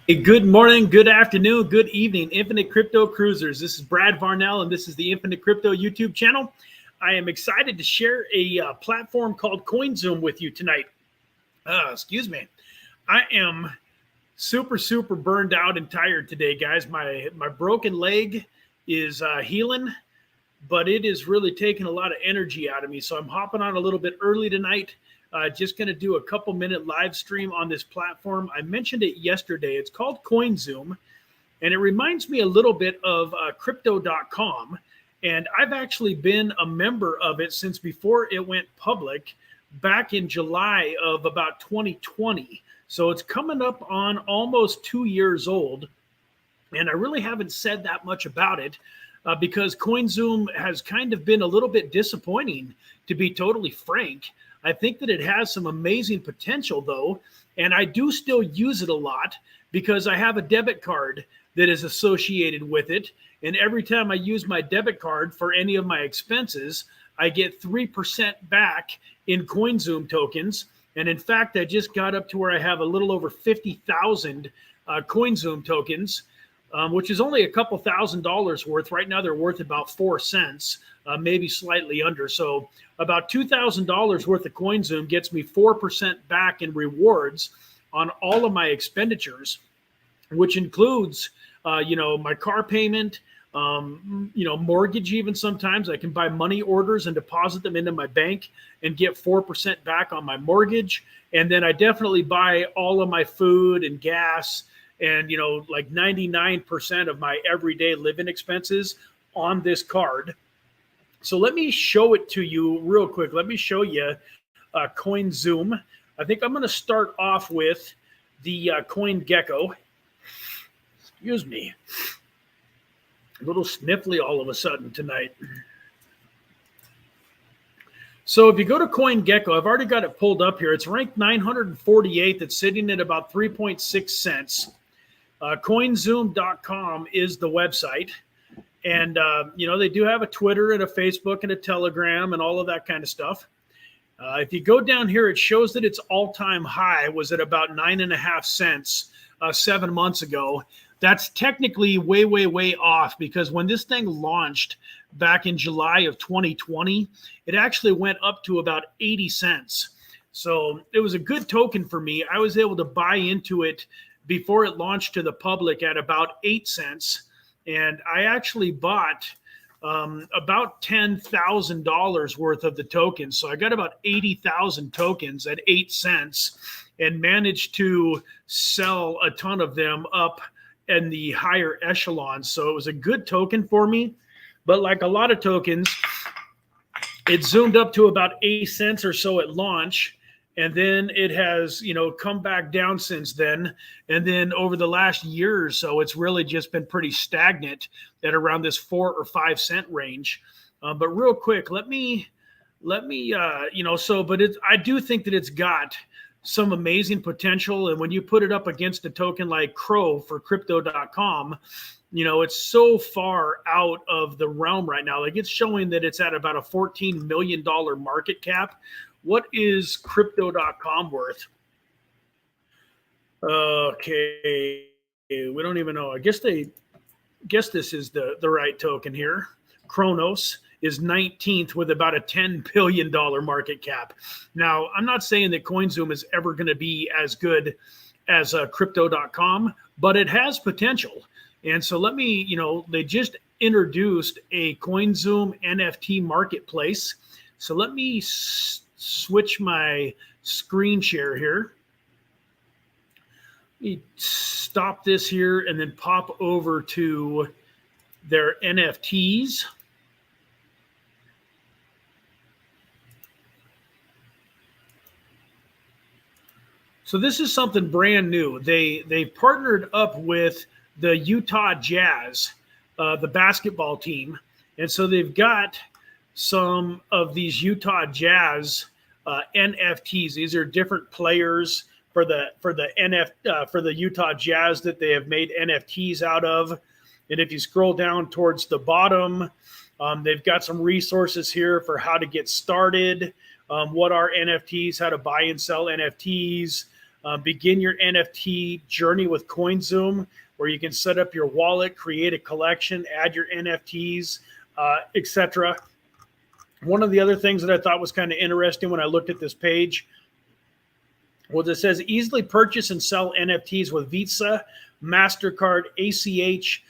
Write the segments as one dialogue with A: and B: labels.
A: Hey, good morning, good afternoon, good evening, Infinite Crypto Cruisers. This is Brad Varnell, and this is the Infinite Crypto YouTube channel. I am excited to share a platform called CoinZoom with you tonight. Excuse me. I am super burned out and tired today, guys. My broken leg is healing, but it is really taking a lot of energy out of me. So I'm hopping on a little bit early tonight. Just going to do a couple-minute live stream on this platform. I mentioned it yesterday. It's called CoinZoom, and it reminds me a little bit of crypto.com. And I've actually been a member of it since before it went public back in July of about 2020. So it's coming up on almost 2 years old. And I really haven't said that much about it because CoinZoom has kind of been a little bit disappointing, to be totally frank. I think that it has some amazing potential, though, and I do still use it a lot because I have a debit card that is associated with it. And every time I use my debit card for any of my expenses, I get 3% back in CoinZoom tokens. And in fact, I just got up to where I have a little over 50,000 CoinZoom tokens, which is only a couple $1,000s worth. Right now, they're worth about 4 cents, maybe slightly under. So about $2,000 worth of CoinZoom gets me 4% back in rewards on all of my expenditures, which includes, my car payment, mortgage. Even sometimes I can buy money orders and deposit them into my bank and get 4% back on my mortgage. And then I definitely buy all of my food and gas and, like 99% of my everyday living expenses on this card. So let me show it to you real quick. Let me show you CoinZoom. I think I'm going to start off with the CoinGecko. Excuse me. A little sniffly all of a sudden tonight. So if you go to CoinGecko, I've already got it pulled up here. It's ranked 948th. It's sitting at about 3.6 cents. CoinZoom.com is the website. And, they do have a Twitter and a Facebook and a Telegram and all of that kind of stuff. If you go down here, it shows that its all-time high was at about 9.5 cents 7 months ago. That's technically way off because when this thing launched back in July of 2020, it actually went up to about 80 cents. So it was a good token for me. I was able to buy into it before it launched to the public at about 8 cents. And I actually bought about $10,000 worth of the tokens. So I got about 80,000 tokens at 8 cents and managed to sell a ton of them up in the higher echelons. So it was a good token for me. But like a lot of tokens, it zoomed up to about 8 cents or so at launch. And then it has, come back down since then. And then over the last year or so, it's really just been pretty stagnant at around this 4 or 5 cent range. But real quick, I do think that it's got some amazing potential. And when you put it up against a token like Crow for crypto.com, it's so far out of the realm right now. Like it's showing that it's at about a $14 million market cap. What is crypto.com worth? Okay, we don't even know. I guess this is the right token here. Kronos is 19th with about a $10 billion market cap. Now, I'm not saying that CoinZoom is ever going to be as good as crypto.com, but it has potential. And so they just introduced a COINZOOM NFT marketplace. So let me switch my screen share here. Let me stop this here and then pop over to their NFTs. So this is something brand new. They partnered up with the Utah Jazz, the basketball team. And so they've got some of these Utah Jazz NFTs. These are different players for the Utah Jazz that they have made NFTs out of. And if you scroll down towards the bottom, they've got some resources here for how to get started, what are NFTs, how to buy and sell NFTs. begin your NFT journey with CoinZoom, where you can set up your wallet, create a collection, add your NFTs, etc. One of the other things that I thought was kind of interesting when I looked at this page was it says easily purchase and sell NFTs with Visa, MasterCard, ACH,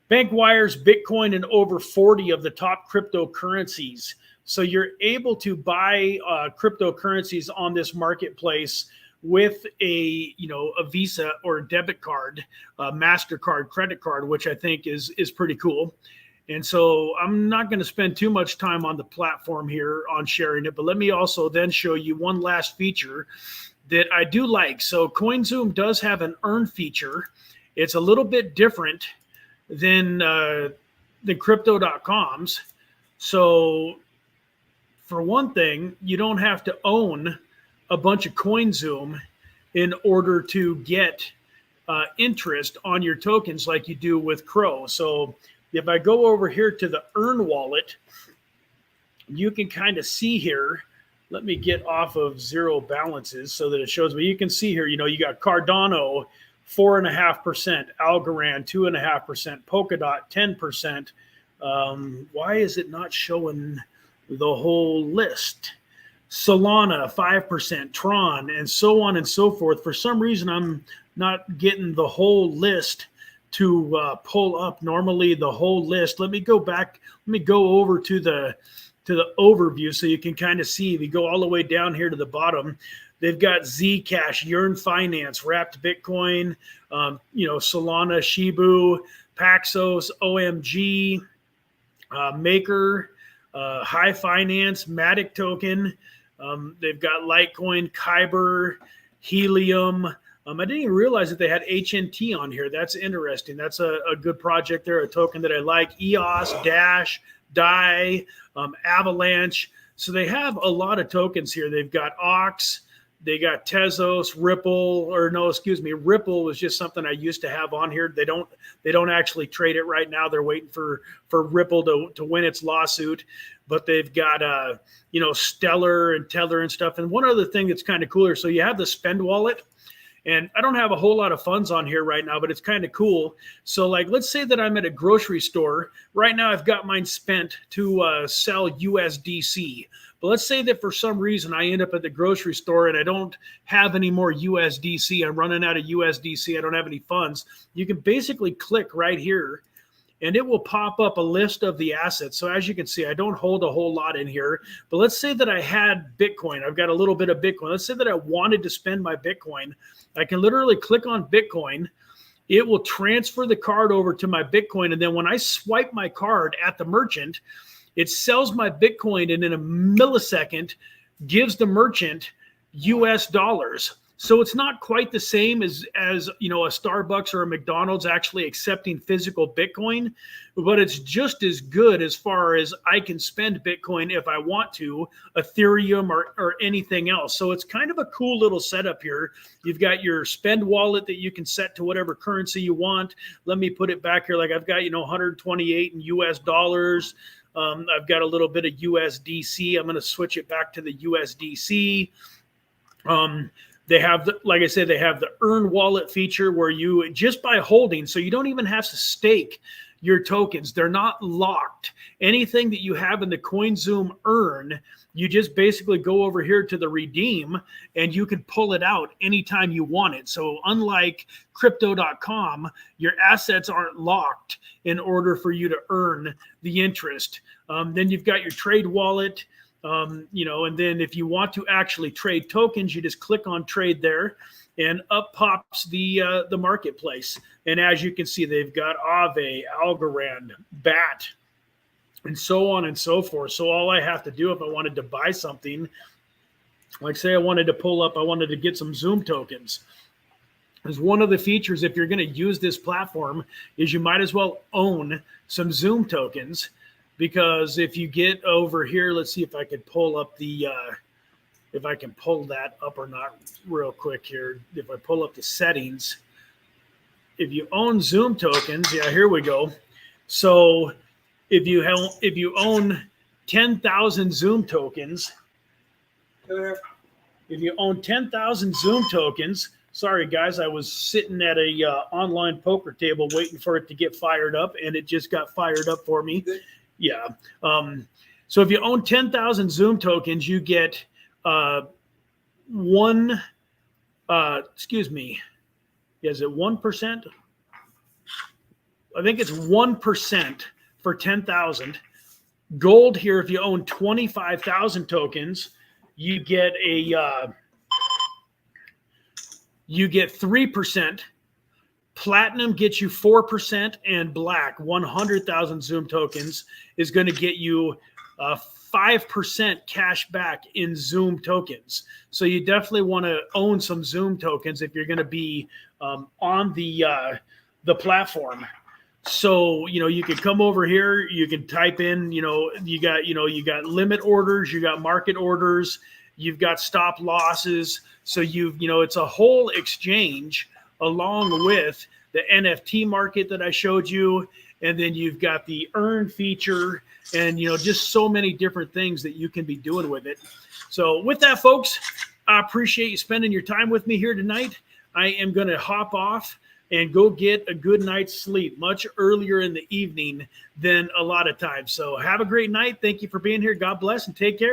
A: bank wires, Bitcoin, and over 40 of the top cryptocurrencies. So you're able to buy cryptocurrencies on this marketplace with a Visa or a debit card, MasterCard, credit card, which I think is pretty cool. And so I'm not going to spend too much time on the platform here on sharing it, but let me also then show you one last feature that I do like. So CoinZoom does have an earn feature. It's a little bit different than crypto.com's. So for one thing, you don't have to own a bunch of CoinZoom in order to get interest on your tokens like you do with Crow. So if I go over here to the Earn wallet, you can kind of see here. Let me get off of zero balances so that it shows me. You can see here, you got Cardano 4.5%, Algorand 2.5%, Polkadot 10%. Why is it not showing the whole list? Solana 5%, Tron, and so on and so forth. For some reason, I'm not getting the whole list to pull up. Normally, the whole list. Let me go back. Let me go over to the overview so you can kind of see. If you go all the way down here to the bottom, they've got Zcash, Yearn Finance, Wrapped Bitcoin, Solana, Shibu, Paxos, OMG, Maker, High Finance, Matic Token. They've got Litecoin, Kyber, Helium. I didn't even realize that they had HNT on here. That's interesting. That's a good project there, a token that I like. EOS, Dash, DAI, Avalanche. So they have a lot of tokens here. They've got Ox, they got Tezos, Ripple was just something I used to have on here. They don't actually trade it right now. They're waiting for Ripple to win its lawsuit. But they've got Stellar and Tether and stuff. And one other thing that's kind of cooler. So you have the Spend wallet. And I don't have a whole lot of funds on here right now, but it's kind of cool. So like, let's say that I'm at a grocery store. Right now, I've got mine spent to sell USDC. But let's say that for some reason I end up at the grocery store and I don't have any more USDC. I'm running out of USDC. I don't have any funds. You can basically click right here and it will pop up a list of the assets. So as you can see, I don't hold a whole lot in here, but let's say that I had Bitcoin. I've got a little bit of Bitcoin. Let's say that I wanted to spend my Bitcoin. I can literally click on Bitcoin. It will transfer the card over to my Bitcoin. And then when I swipe my card at the merchant, it sells my Bitcoin and in a millisecond gives the merchant US dollars. So it's not quite the same as a Starbucks or a McDonald's actually accepting physical Bitcoin, but it's just as good as far as I can spend Bitcoin if I want to, Ethereum or anything else. So it's kind of a cool little setup here. You've got your Spend wallet that you can set to whatever currency you want. Let me put it back here. Like I've got 128 in US dollars. I've got a little bit of USDC. I'm going to switch it back to the USDC. They have, like I said, they have the Earn wallet feature where you just by holding, so you don't even have to stake your tokens. They're not locked. Anything that you have in the CoinZoom Earn, you just basically go over here to the redeem and you can pull it out anytime you want it. So unlike crypto.com, your assets aren't locked in order for you to earn the interest. Then you've got your trade wallet. And then if you want to actually trade tokens, you just click on trade there and up pops the marketplace. And as you can see, they've got Aave, Algorand, BAT, and so on and so forth. So all I have to do if I wanted to buy something, like say I wanted to get some Zoom tokens, is one of the features if you're going to use this platform is you might as well own some Zoom tokens. Because if you get over here, let's see if I can pull up if I can pull that up or not real quick here. If I pull up the settings, if you own Zoom tokens, yeah, here we go. So if you own 10,000 Zoom tokens, Sorry, guys. I was sitting at a online poker table waiting for it to get fired up, and it just got fired up for me. Yeah. So if you own 10,000 Zoom tokens, you get excuse me. Is it 1%? I think it's 1% for 10,000. Gold here, if you own 25,000 tokens, you get 3%. Platinum gets you 4%, and black, 100,000 Zoom tokens, is going to get you 5% cash back in Zoom tokens. So you definitely want to own some Zoom tokens if you're going to be on the platform. So, you can come over here, you can type in, you got limit orders, you got market orders, you've got stop losses. So it's a whole exchange along with the NFT market that I showed you. And then you've got the earn feature and, just so many different things that you can be doing with it. So with that, folks, I appreciate you spending your time with me here tonight. I am going to hop off and go get a good night's sleep much earlier in the evening than a lot of times. So have a great night. Thank you for being here. God bless and take care.